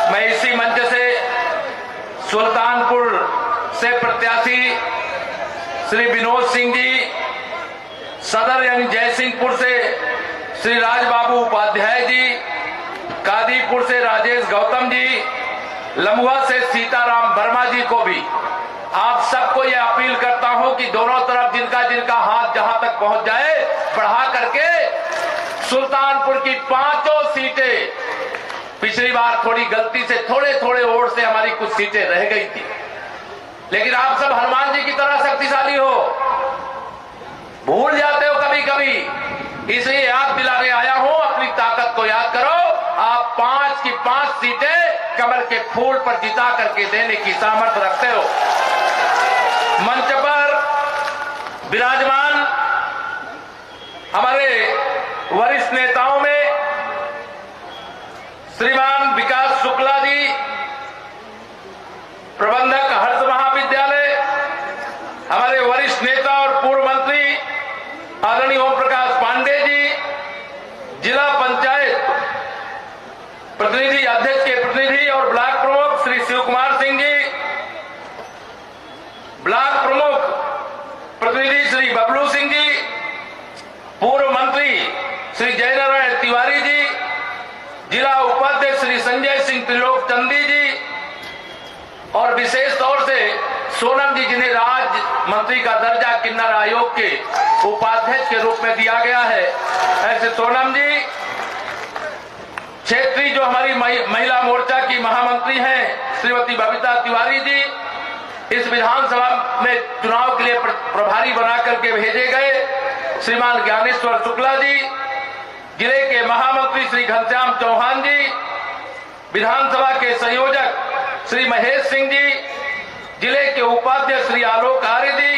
मैं इसी मंच से सुल्तानपुर से प्रत्याशी श्री विनोद सिंह जी, सदर यानी जयसिंहपुर से श्री राजबाबू उपाध्याय जी, कादीपुर से राजेश गौतम जी, लम्बुआ से सीताराम वर्मा जी को भी आप सबको यह अपील करता हूं कि दोनों तरफ जिनका जिनका हाथ जहां तक पहुंच जाए बढ़ा करके सुल्तानपुर की 5 सीटें, पिछली बार थोड़ी गलती से थोड़े थोड़े वोट से हमारी कुछ सीटें रह गई थी, लेकिन आप सब हनुमान जी की तरह शक्तिशाली हो, भूल जाते हो कभी कभी, इसलिए याद दिलाने आया हूं। अपनी ताकत को याद करो। आप 5 की 5 सीटें कमल के फूल पर जिता करके देने की सामर्थ्य रखते हो। मंच पर विराजमान हमारे वरिष्ठ नेताओं में श्रीमान विकास शुक्ला जी, प्रबंधक हर्ष महाविद्यालय, हमारे वरिष्ठ नेता और पूर्व मंत्री आदरणीय ओम प्रकाश पांडे जी, जिला पंचायत प्रतिनिधि अध्यक्ष के प्रतिनिधि और ब्लॉक प्रमुख श्री शिव कुमार सिंह जी, ब्लॉक प्रमुख प्रतिनिधि श्री बबलू सिंह जी, पूर्व मंत्री श्री जयनारायण तिवारी जी, जिला उपाध्यक्ष श्री संजय सिंह त्रिलोक चंदी जी, और विशेष तौर से सोनम जी जिन्हें राज्य मंत्री का दर्जा किन्नर आयोग के उपाध्यक्ष के रूप में दिया गया है, ऐसे सोनम जी, क्षेत्रीय जो हमारी महिला मोर्चा की महामंत्री हैं श्रीमती बबीता तिवारी जी, इस विधानसभा में चुनाव के लिए प्रभारी बना करके भेजे गए श्रीमान ज्ञानेश्वर शुक्ला जी, जिले के महामंत्री श्री घनश्याम चौहान जी, विधानसभा के संयोजक श्री महेश सिंह जी, जिले के उपाध्यक्ष श्री आलोक आर्य जी,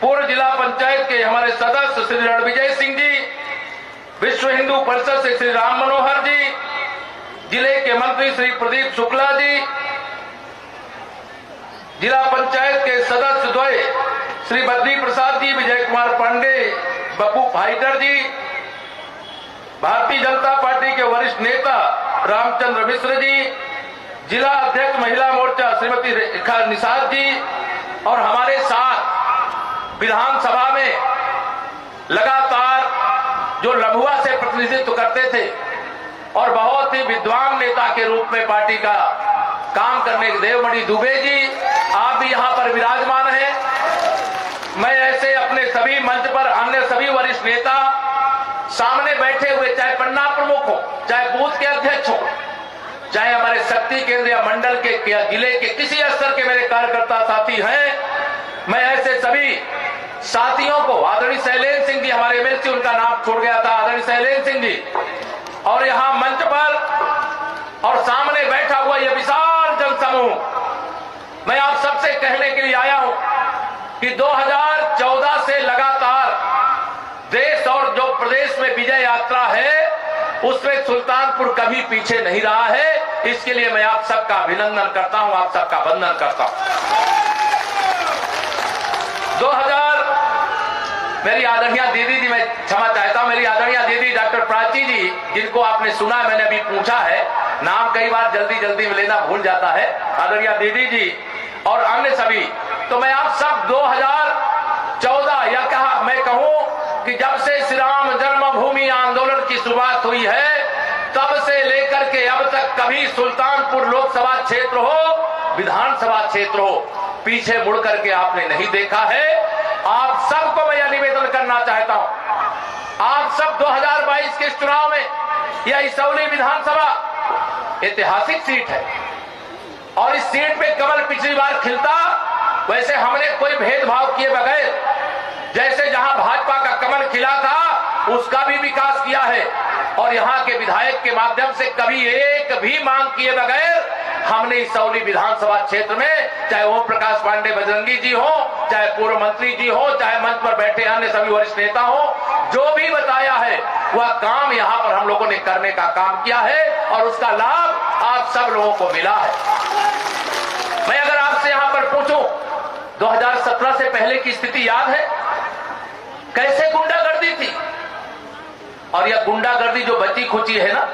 पूर्व जिला पंचायत के हमारे सदस्य श्री रणविजय सिंह जी, विश्व हिंदू परिषद से श्री राम मनोहर जी, जिले के मंत्री श्री प्रदीप शुक्ला जी, जिला पंचायत के सदस्य द्वय श्री बद्री प्रसाद जी, विजय कुमार पांडे, बप्पू फाइटर जी, भारतीय जनता पार्टी के वरिष्ठ नेता रामचंद्र मिश्र जी, जिला अध्यक्ष महिला मोर्चा श्रीमती रेखा निषाद जी, और हमारे साथ विधानसभा में लगातार जो लम्बुआ से प्रतिनिधित्व करते थे और बहुत ही विद्वान नेता के रूप में पार्टी का काम करने के देवमणि दुबे जी, आप भी यहां पर विराजमान हैं। मैं ऐसे अपने सभी मंच पर अन्य सभी वरिष्ठ नेता सामने बैठे हुए, चाहे पन्ना प्रमुख हो, चाहे बूथ के अध्यक्ष हो, चाहे हमारे शक्ति केंद्र या मंडल के या जिले के किसी स्तर के मेरे कार्यकर्ता साथी हैं, मैं ऐसे सभी साथियों को, आदरणीय शैलेंद्र सिंह जी हमारे एमएलसी, उनका नाम छोड़ गया था, आदरणीय शैलेंद्र सिंह जी, और यहां मंच पर और सामने बैठा हुआ यह विशाल जनसमूह, मैं आप सबसे कहने के लिए आया हूं कि 2014 से लगातार देश और जो प्रदेश में विजय यात्रा है उसमें सुल्तानपुर कभी पीछे नहीं रहा है। इसके लिए मैं आप सबका अभिनंदन करता हूं, आप सबका वंदन करता हूं। 2000 मेरी आदरणीय दीदी जी, मैं क्षमा चाहता हूं, मेरी आदरणीय दीदी डॉक्टर प्राची जी, जिनको आपने सुना, मैंने अभी पूछा है, नाम कई बार जल्दी जल्दी में लेना भूल जाता है, आदरणीय दीदी जी और अन्य सभी, तो मैं आप सब 2014 या कहा मैं कहूं कि जब से श्री राम जन्मभूमि आंदोलन की शुरुआत हुई है तब से लेकर के अब तक कभी सुल्तानपुर लोकसभा क्षेत्र हो, विधानसभा क्षेत्र हो, पीछे मुड़ करके आपने नहीं देखा है। आप सबको मैं यह निवेदन करना चाहता हूं, आप सब 2022 के चुनाव में यह इसौली विधानसभा ऐतिहासिक सीट है और इस सीट पे कमल पिछली बार खिलता, वैसे हमने कोई भेदभाव किए बगैर जैसे जहां भाजपा का कमल खिला था उसका भी विकास किया है, और यहां के विधायक के माध्यम से कभी एक भी मांग किए बगैर हमने इसौली विधानसभा क्षेत्र में, चाहे ओम प्रकाश पांडे बजरंगी जी हो, चाहे पूर्व मंत्री जी हो, चाहे मंच पर बैठे अन्य सभी वरिष्ठ नेता हो, जो भी बताया है वह काम यहां पर हम लोगों ने करने का काम किया है और उसका लाभ आप सब लोगों को मिला है। मैं अगर आपसे यहां पर पूछूं 2017 से पहले की स्थिति याद है? कैसे गुंडागर्दी थी, और यह गुंडागर्दी जो बची खुची है ना,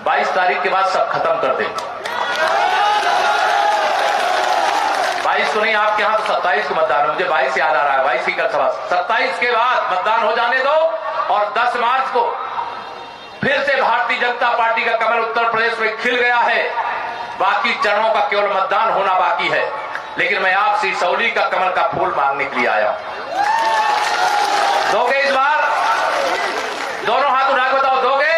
22 तारीख के बाद सब खत्म कर देंगे। 22 को नहीं, आपके यहाँ तो 27 को मतदान है। मुझे 22 याद आ रहा है, 22 की कल सभा। 27 के बाद मतदान हो जाने दो और 10 मार्च को फिर से भारतीय जनता पार्टी का कमल उत्तर प्रदेश में खिल गया है। बाकी चरणों का केवल मतदान होना बाकी है। लेकिन मैं आपसे सौली का कमल का फूल मांगने के लिए आया हूं। दोगे इस बार? दोनों हाथ उठा के बताओ, दोगे?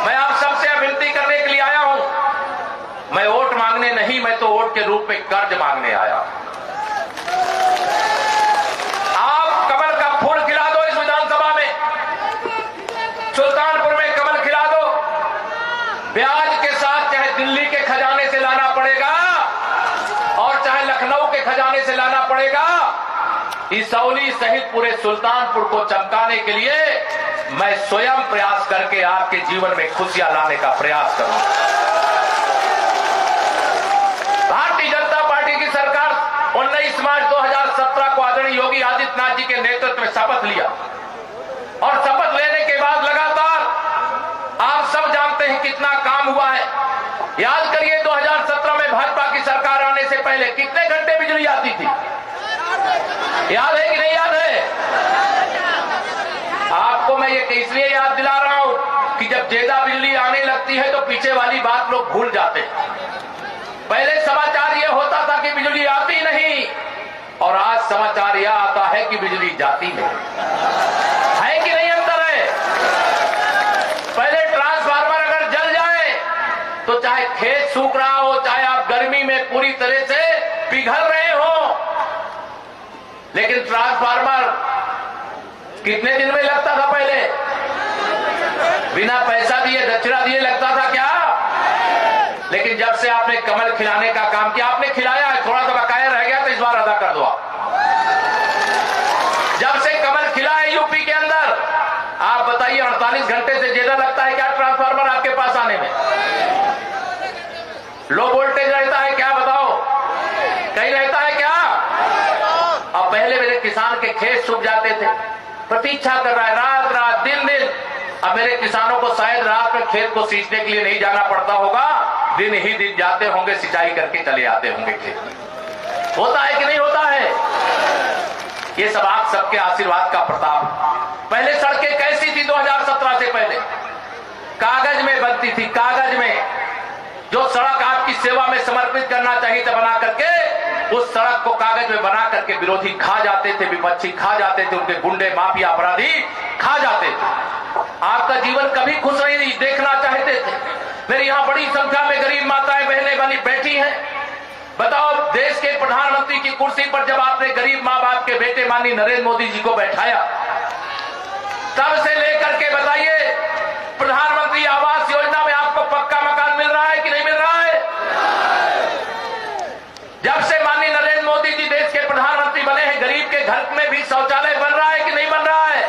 मैं आप सबसे विनती करने के लिए आया हूं। मैं वोट मांगने नहीं, मैं तो वोट के रूप में कर्ज मांगने आया। आप कमल का फूल खिला दो इस विधानसभा में, सुल्तानपुर में कमल खिला दो। ब्याज के साथ चाहे दिल्ली के खजाने से लाना पड़ेगा और चाहे लखनऊ के खजाने से लाना पड़ेगा। इसौली सहित पूरे सुल्तानपुर को चमकाने के लिए मैं स्वयं प्रयास करके आपके जीवन में खुशियां लाने का प्रयास करूंगा। भारतीय जनता पार्टी की सरकार 19 मार्च 2017 को आदरणीय योगी आदित्यनाथ जी के नेतृत्व में शपथ लिया और शपथ लेने के बाद लगातार आप सब जानते हैं कितना काम हुआ है। याद करिए 2017 में भाजपा की सरकार आने से पहले कितने घंटे बिजली आती थी? याद है कि नहीं याद है? आपको मैं ये इसलिए याद दिला रहा हूं कि जब ज्यादा बिजली आने लगती है तो पीछे वाली बात लोग भूल जाते हैं। पहले समाचार ये होता था कि बिजली आती नहीं और आज समाचार यह आता है कि बिजली जाती नहीं। है कि नहीं अंतर है? पहले ट्रांसफार्मर अगर जल जाए तो चाहे खेत सूख रहा हो, चाहे आप गर्मी में पूरी तरह से पिघल रहे हो, लेकिन ट्रांसफार्मर कितने दिन में लगता था पहले? बिना पैसा दिए, दक्षिणा दिए लगता था क्या? लेकिन जब से आपने कमल खिलाने का काम किया, आपने खिलाया है, थोड़ा सा बकाया रह गया तो इस बार अदा कर दो आप। जब से कमल खिला है यूपी के अंदर, आप बताइए 48 घंटे से ज्यादा लगता है क्या ट्रांसफार्मर आपके पास आने में? लो वोल्टेज रहता है क्या? बताओ, कहीं रहता है क्या? अब पहले मेरे किसान के खेत सूख जाते थे, प्रतीक्षा कर रहा है रात रात दिन दिन। अब मेरे किसानों को शायद रात में खेत को सींचने के लिए नहीं जाना पड़ता होगा, दिन ही दिन जाते होंगे, सिंचाई करके चले आते होंगे खेत। होता है कि नहीं होता है? ये सब आप सबके आशीर्वाद का प्रताप। पहले सड़कें कैसी थी? 2017 से पहले कागज में बनती थी, कागज में। जो सड़क आपकी सेवा में समर्पित करना चाहिए था बना करके, उस सड़क को कागज में बना करके विरोधी खा जाते थे, विपक्षी खा जाते थे, उनके गुंडे माफिया अपराधी खा जाते थे। आपका जीवन कभी खुश नहीं देखना चाहते थे। मेरी यहाँ बड़ी संख्या में गरीब माताएं बहनें बनी बैठी हैं। बताओ, देश के प्रधानमंत्री की कुर्सी पर जब आपने गरीब माँ बाप के बेटे माननीय नरेंद्र मोदी जी को बैठाया, तब से लेकर के बताइए प्रधानमंत्री आवास योजना में आपको पक्का मकान मिल रहा है कि नहीं मिल रहा है? जब से माननीय नरेंद्र मोदी जी देश के प्रधानमंत्री बने हैं, गरीब के घर में भी शौचालय बन रहा है कि नहीं बन रहा है?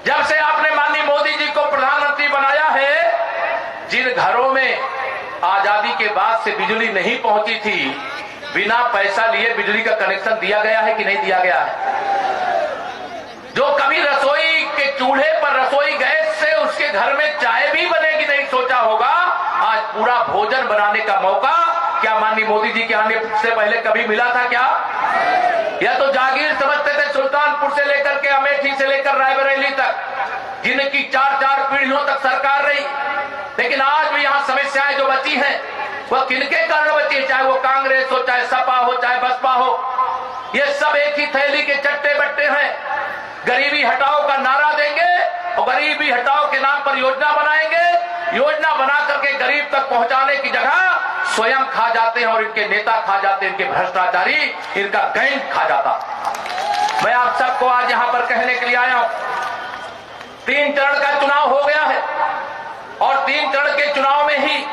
जब से आपने माननीय मोदी जी को प्रधानमंत्री बनाया है, जिन घरों में आजादी के बाद से बिजली नहीं पहुंची थी, बिना पैसा लिए बिजली का कनेक्शन दिया गया है कि नहीं दिया गया है? जो कभी रसोई के चूल्हे पर रसोई गैस से उसके घर में चाय भी बनेगी नहीं सोचा होगा, आज पूरा भोजन बनाने का मौका क्या माननीय मोदी जी के आने से पहले कभी मिला था क्या? या तो जागीर समझते थे सुल्तानपुर से लेकर के अमेठी से लेकर रायबरेली तक, जिनकी 4-4 पीढ़ियों तक सरकार रही। लेकिन आज भी यहाँ समस्याएं जो बची हैं, वह किनके कारण बची है? चाहे वो कांग्रेस हो, चाहे सपा हो, चाहे बसपा हो, ये सब एक ही थैली के चट्टे बट्टे हैं। गरीबी हटाओ का नारा देंगे और गरीबी हटाओ के नाम पर योजना बनाएंगे। योजना बना करके गरीब तक पहुंचाने की जगह स्वयं खा जाते हैं और इनके नेता खा जाते हैं, इनके भ्रष्टाचारी, इनका गैंग खा जाता। मैं आप सबको आज यहां पर कहने के लिए आया हूं, 3 चरण का चुनाव हो गया है और 3 चरण के चुनाव में ही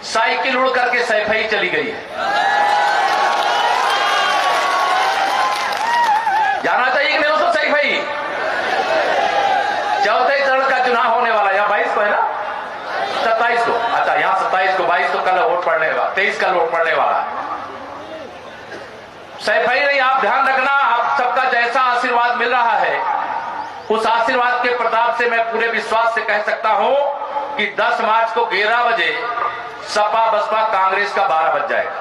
साइकिल उड़ करके सैफई चली गई है। जाना चाहिए कि नहीं उसको सैफई? चौथे चरण का चुनाव होने वाला, यहाँ 22 को है ना, 27 को। अच्छा, यहाँ 27 को, 22 को कल वोट पड़ने वाला, 23 कल वोट पड़ने वाला है। सैफई नहीं, आप ध्यान रखना, आप सबका जैसा आशीर्वाद मिल रहा है उस आशीर्वाद के प्रताप से मैं पूरे विश्वास से कह सकता हूं कि 10 मार्च को 11 बजे सपा बसपा कांग्रेस का 12 बज जाएगा।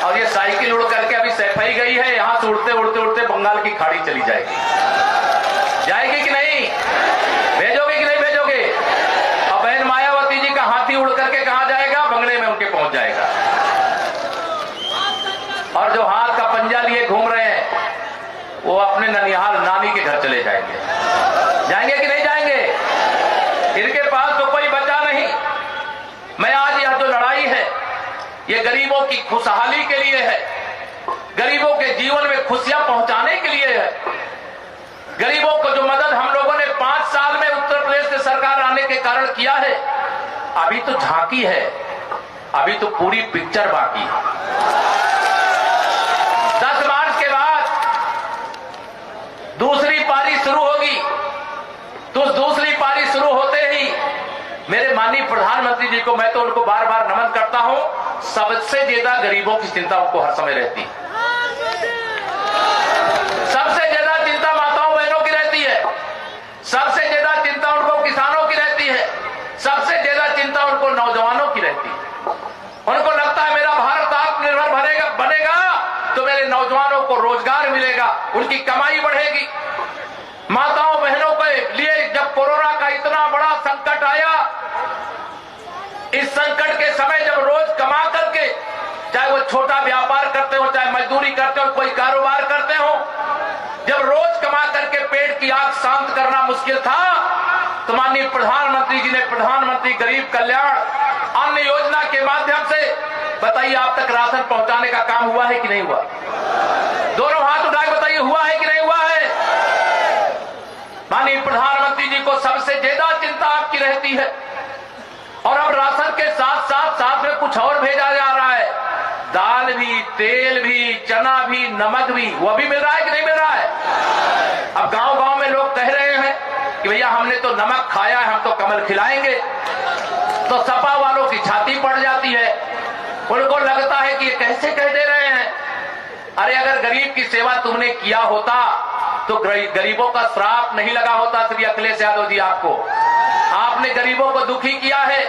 और ये साइकिल उड़ करके अभी सैफई गई है, यहां से उड़ते उड़ते उड़ते बंगाल की खाड़ी चली जाएगी। जाएगी कि नहीं? भेजोगे कि नहीं भेजोगे? और बहन मायावती जी का हाथी उड़ करके कहां जाएगा? बंगले में उनके पहुंच जाएगा। और जो हाथ का पंजा लिए घूम रहे हैं वो अपने ननिहाल नानी के घर चले जाएंगे। जाएंगे कि नहीं जाएंगे? इनके पास तो कोई बचा नहीं। मैं आज यह जो लड़ाई है ये गरीबों की खुशहाली के लिए है, गरीबों के जीवन में खुशियां पहुंचाने के लिए है। गरीबों को जो मदद हम लोगों ने 5 साल में उत्तर प्रदेश से सरकार आने के कारण किया है, अभी तो झांकी है, अभी तो पूरी पिक्चर बाकी है। 10 मार्च के बाद दूसरी पारी शुरू होगी, तो दूसरी पारी शुरू होते ही मेरे माननीय प्रधानमंत्री जी को, मैं तो उनको बार बार नमन करता हूं, सबसे ज्यादा गरीबों की चिंता उनको हर समय रहती है। सबसे ज्यादा चिंता माताओं बहनों की रहती है, सबसे ज्यादा चिंता उनको किसानों की रहती है, सबसे ज्यादा चिंता उनको नौजवानों की रहती है। उनको लगता है मेरा भारत आत्मनिर्भर बनेगा तो मेरे नौजवानों को रोजगार मिलेगा, उनकी कमाई बढ़ेगी। माताओं बहनों के लिए जब कोरोना का इतना बड़ा संकट आया, इस संकट के समय जब रोज कमा करके, चाहे वो छोटा व्यापार करते हो, चाहे मजदूरी करते हो, कोई कारोबार करते हो, जब रोज कमा करके पेट की आग शांत करना मुश्किल था, तो माननीय प्रधानमंत्री जी ने प्रधानमंत्री गरीब कल्याण अन्न योजना के माध्यम से, बताइए आप तक राशन पहुंचाने का काम हुआ है कि नहीं हुआ? दोनों हाथ उठा के बताइए, हुआ है कि नहीं हुआ है? माननीय प्रधानमंत्री जी को सबसे ज्यादा चिंता आपकी रहती है। और अब राशन के साथ में कुछ और भेजा जा रहा है, दाल भी, तेल भी, चना भी, नमक भी, वो भी मिल रहा है कि नहीं मिल रहा है? अब गांव-गांव में लोग कह रहे हैं कि भैया हमने तो नमक खाया है, हम तो कमल खिलाएंगे। तो सपा वालों की छाती पड़ जाती है, उनको लगता है कि ये कैसे कह दे रहे हैं। अरे अगर गरीब की सेवा तुमने किया होता तो गरीबों का श्राप नहीं लगा होता। श्री अखिलेश यादव जी, आपने गरीबों को दुखी किया है,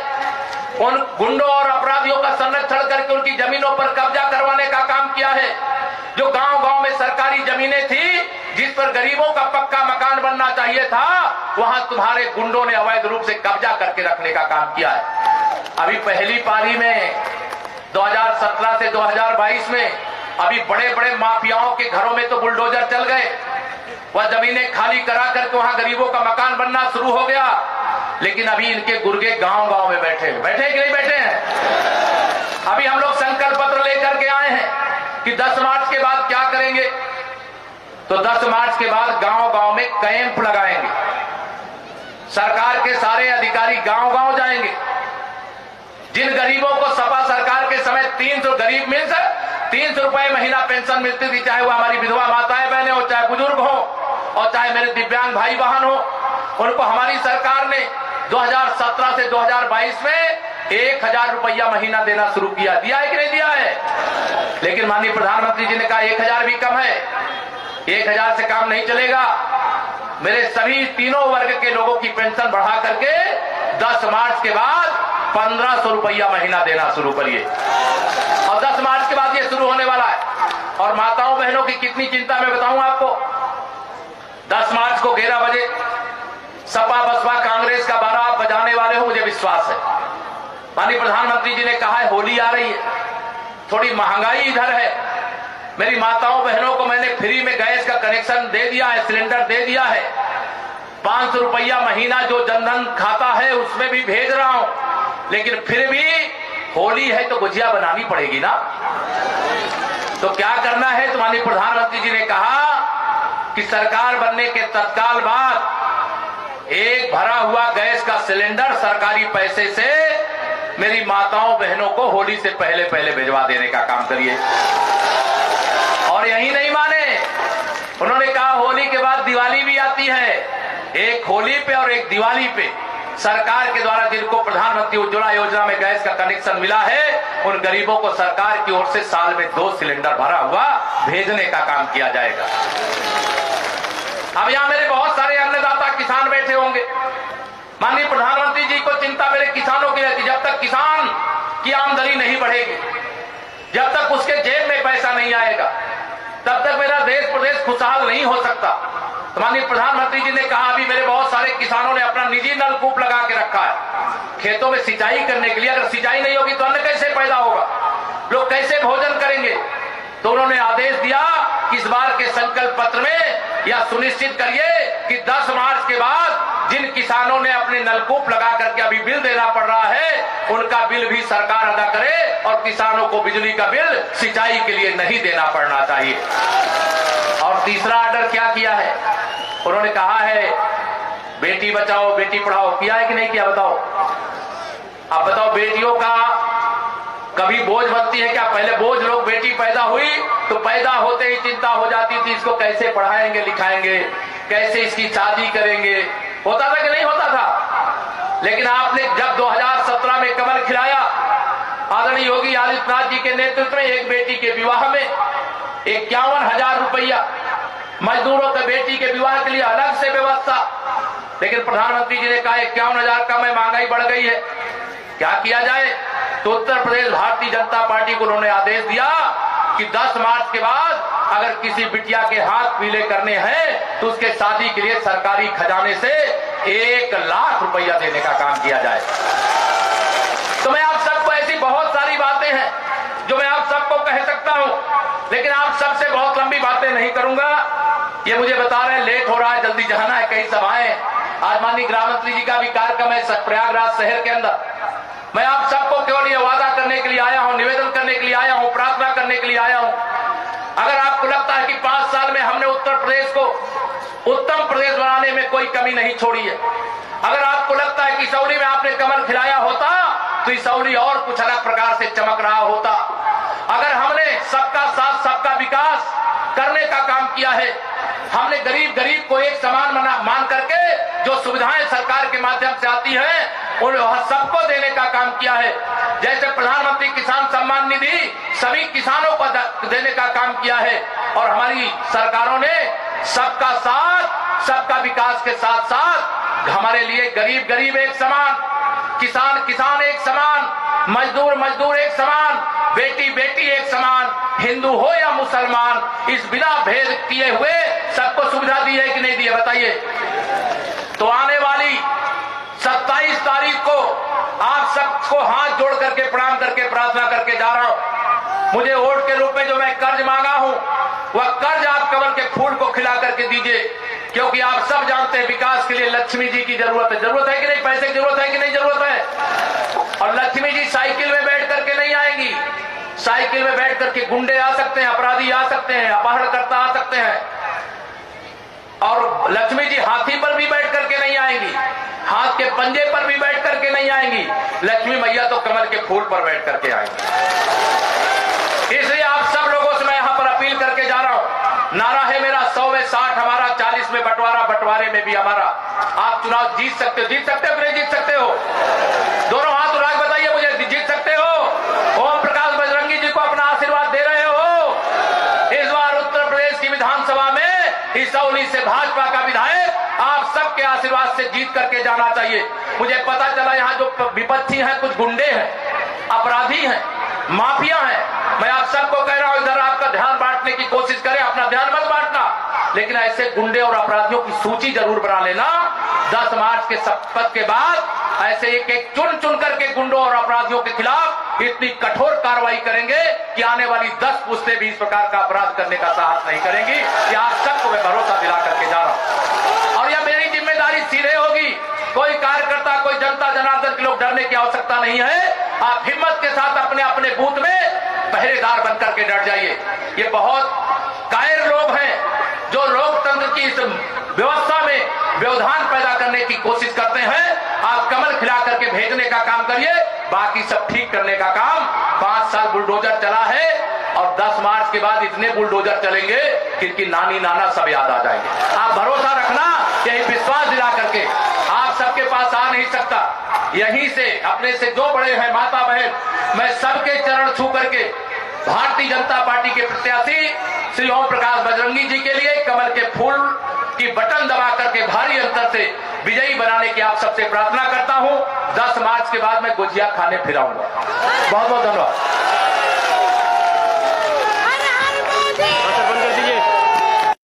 उन गुंडों और अपराधियों का संरक्षण करके उनकी जमीनों पर कब्जा करवाने का काम किया है। जो गांव-गांव में सरकारी जमीनें थी जिस पर गरीबों का पक्का मकान बनना चाहिए था, वहां तुम्हारे गुंडों ने अवैध रूप से कब्जा करके रखने का काम किया है। अभी पहली पारी में 2017 से 2022 में अभी बड़े बड़े माफियाओं के घरों में तो बुलडोजर चल गए, वह जमीनें खाली करा करके वहां गरीबों का मकान बनना शुरू हो गया। लेकिन अभी इनके गुर्गे गांव-गांव में बैठे कि नहीं बैठे हैं? अभी हम लोग संकल्प पत्र लेकर के आए हैं कि 10 मार्च के बाद क्या करेंगे। तो 10 मार्च के बाद गांव-गांव में कैंप लगाएंगे, सरकार के सारे अधिकारी गांव-गांव जाएंगे। जिन गरीबों को सपा सरकार के समय 300 रुपए महीना पेंशन मिलती थी, चाहे वो हमारी विधवा माताएं बहनें हो, चाहे बुजुर्ग हो, और चाहे मेरे दिव्यांग भाई बहन हो, उनको हमारी सरकार ने 2017 से 2022 में 1000 रुपया महीना देना शुरू किया। दिया है कि नहीं दिया है? लेकिन माननीय प्रधानमंत्री जी ने कहा 1000 भी कम है, 1000 से काम नहीं चलेगा। मेरे सभी तीनों वर्ग के लोगों की पेंशन बढ़ा करके 10 मार्च के बाद 1500 रुपया महीना देना शुरू करिए। और 10 मार्च के बाद ये शुरू होने वाला है। और माताओं बहनों की कितनी चिंता मैं बताऊं आपको। 10 मार्च को 11 बजे सपा बसपा कांग्रेस का 12 आप बजाने वाले हो, मुझे विश्वास है। माननीय प्रधानमंत्री जी ने कहा है होली आ रही है, थोड़ी महंगाई इधर है, मेरी माताओं बहनों को मैंने फ्री में गैस का कनेक्शन दे दिया है, सिलेंडर दे दिया है, 500 रुपया महीना जो जनधन खाता है उसमें भी भेज रहा हूं। लेकिन फिर भी होली है तो गुजिया बनानी पड़ेगी ना। तो क्या करना है? तो माननीय प्रधानमंत्री जी ने कहा कि सरकार बनने के तत्काल बाद एक भरा हुआ गैस का सिलेंडर सरकारी पैसे से मेरी माताओं बहनों को होली से पहले पहले भिजवा देने का काम करिए। और यही नहीं माने, उन्होंने कहा होली के बाद दिवाली भी आती है, एक होली पे और एक दिवाली पे सरकार के द्वारा जिनको प्रधानमंत्री उज्ज्वला योजना में गैस का कनेक्शन मिला है, उन गरीबों को सरकार की ओर से साल में 2 सिलेंडर भरा हुआ भेजने का काम किया जाएगा। अब यहाँ मेरे बहुत सारे अन्नदाता किसान बैठे होंगे। माननीय प्रधानमंत्री जी को चिंता मेरे किसानों की रहती। जब तक किसान की आमदनी नहीं बढ़ेगी, जब तक उसके जेब में पैसा नहीं आएगा, तब तक मेरा देश प्रदेश खुशहाल नहीं हो सकता। तो माननीय प्रधानमंत्री जी ने कहा, अभी मेरे बहुत सारे किसानों ने अपना निजी नलकूप लगा के रखा है खेतों में सिंचाई करने के लिए। अगर सिंचाई नहीं होगी तो अन्न कैसे पैदा होगा, लोग कैसे भोजन करेंगे? तो उन्होंने आदेश दिया कि इस बार के संकल्प पत्र में यह सुनिश्चित करिए कि 10 मार्च के बाद जिन किसानों ने अपने नलकूप लगा करके अभी बिल देना पड़ रहा है, उनका बिल भी सरकार अदा करे और किसानों को बिजली का बिल सिंचाई के लिए नहीं देना पड़ना चाहिए। और तीसरा ऑर्डर क्या किया है, उन्होंने कहा है बेटी बचाओ बेटी पढ़ाओ। किया है कि नहीं किया बताओ? अब बताओ, बेटियों का कभी बोझ बनती है क्या? पहले बोझ लोग, बेटी पैदा हुई तो पैदा होते ही चिंता हो जाती थी, इसको कैसे पढ़ाएंगे लिखाएंगे, कैसे इसकी शादी करेंगे। होता था कि नहीं होता था? लेकिन आपने जब 2017 में कमल खिलाया, आदरणीय योगी आदित्यनाथ जी के नेतृत्व में एक बेटी के विवाह में 51,000 रुपया, मजदूरों के बेटी के विवाह के लिए अलग से व्यवस्था। लेकिन प्रधानमंत्री जी ने कहा 51,000 का में महंगाई बढ़ गई है, क्या किया जाए? तो उत्तर प्रदेश भारतीय जनता पार्टी को उन्होंने आदेश दिया कि 10 मार्च के बाद अगर किसी बिटिया के हाथ पीले करने हैं तो उसके शादी के लिए सरकारी खजाने से 1 लाख रुपया देने का काम किया जाए। तो मैं आप सबको, ऐसी बहुत सारी बातें हैं जो मैं आप सबको कह सकता हूं, लेकिन आप सबसे बहुत लंबी बातें नहीं करूंगा। ये मुझे बता रहे हैं लेट हो रहा है, जल्दी जाना है, कई सभाएं। आज माननीय गृह मंत्री जी का भी कार्यक्रम है प्रयागराज शहर के अंदर। मैं आप सबको केवल ये वादा करने के लिए आया हूं, निवेदन करने के लिए आया हूं, प्रार्थना करने के लिए आया हूं। अगर आपको लगता है कि 5 साल में हमने उत्तर प्रदेश को उत्तम प्रदेश बनाने में कोई कमी नहीं छोड़ी है, अगर आपको लगता है कि इसौली में आपने कमल खिलाया होता तो इसौली और कुछ अलग प्रकार से चमक रहा होता। अगर हमने सबका साथ सबका विकास करने का काम किया है, हमने गरीब गरीब को एक समान मान करके जो सुविधाएं सरकार के माध्यम से आती हैं उन सबको देने का काम किया है। जैसे प्रधानमंत्री किसान सम्मान निधि सभी किसानों को देने का काम किया है। और हमारी सरकारों ने सबका साथ सबका विकास के साथ साथ हमारे लिए गरीब गरीब एक समान, किसान किसान एक समान, मजदूर मजदूर एक समान, बेटी बेटी एक समान, हिंदू हो या मुसलमान, इस बिना भेद किए हुए सबको सुविधा दी है कि नहीं दी है बताइए? तो आने वाली 27 तारीख को आप सबको हाथ जोड़ करके प्रणाम करके प्रार्थना करके जा रहा हूं। मुझे वोट के रूप में जो मैं कर्ज मांगा हूं, वह कर्ज आप कमल के फूल को खिला करके दीजिए, क्योंकि आप सब जानते हैं विकास के लिए लक्ष्मी जी की जरूरत है। जरूरत है कि नहीं? पैसे की जरूरत है कि नहीं जरूरत है? और लक्ष्मी जी साइकिल में बैठ करके नहीं आएंगी। साइकिल में बैठ करके गुंडे आ सकते हैं, अपराधी आ सकते हैं, अपहरणकर्ता आ सकते हैं। और लक्ष्मी जी हाथी पर भी बैठ करके नहीं आएंगी, हाथ के पंजे पर भी बैठ करके नहीं आएंगी। लक्ष्मी मैया तो कमल के फूल पर बैठ करके आएंगी। इसलिए आप सब लोगों से मैं यहां पर अपील करके जा रहा हूं। नारा है मेरा 100 में 60 हमारा, 40 में बंटवारा, बंटवारे में भी हमारा। आप चुनाव जीत सकते हो, जीत सकते हो कि नहीं जीत सकते हो? दोनों हाथ उठा के बताइए मुझे, जीत सकते हो? ओम प्रकाश बजरंगी जी को अपना आशीर्वाद दे रहे हो? इस बार उत्तर प्रदेश की विधानसभा में इसौली से भाजपा का विधायक आप सबके आशीर्वाद से जीत करके जाना चाहिए। मुझे पता चला यहाँ जो विपक्षी हैं कुछ गुंडे हैं, अपराधी हैं, माफिया हैं। मैं आप सबको कह रहा हूं इधर आपका ध्यान बांटने की कोशिश करें, अपना ध्यान मत बांटना, लेकिन ऐसे गुंडे और अपराधियों की सूची जरूर बना लेना। 10 मार्च के शपथ के बाद ऐसे एक एक चुन चुन करके गुंडों और अपराधियों के खिलाफ इतनी कठोर कार्रवाई करेंगे कि आने वाली 10 पुश्तें भी इस प्रकार का अपराध करने का साहस नहीं करेंगी। ये आप सबको मैं भरोसा दिला करके जा रहा हूं। और यह मेरी जिम्मेदारी सीधे होगी। कोई कार्यकर्ता, कोई जनता जनार्दन के लोग डरने की आवश्यकता नहीं है। आप हिम्मत के साथ अपने अपने बूथ में पहरेदार बनकर के डट जाइए। ये बहुत कायर लोग हैं जो लोकतंत्र की इस व्यवस्था में व्यवधान पैदा करने की कोशिश करते हैं। आप कमल खिला करके भेजने का काम करिए, बाकी सब ठीक करने का काम। 5 साल बुलडोजर चला है और 10 मार्च के बाद इतने बुलडोजर चलेंगे कि इनकी नानी नाना सब याद आ जाएंगे। आप भरोसा रखना, यही विश्वास दिला करके आप सबके पास आ नहीं सकता। यहीं से अपने से जो बड़े हैं माता बहन, मैं सबके चरण छू करके भारतीय जनता पार्टी के प्रत्याशी श्री ओम प्रकाश बजरंगी जी के लिए कमल के फूल कि बटन दबा करके भारी अंतर से विजयी बनाने की आप सबसे प्रार्थना करता हूं। 10 मार्च के बाद मैं गुजिया खाने फिर आऊंगा। बहुत बहुत धन्यवाद।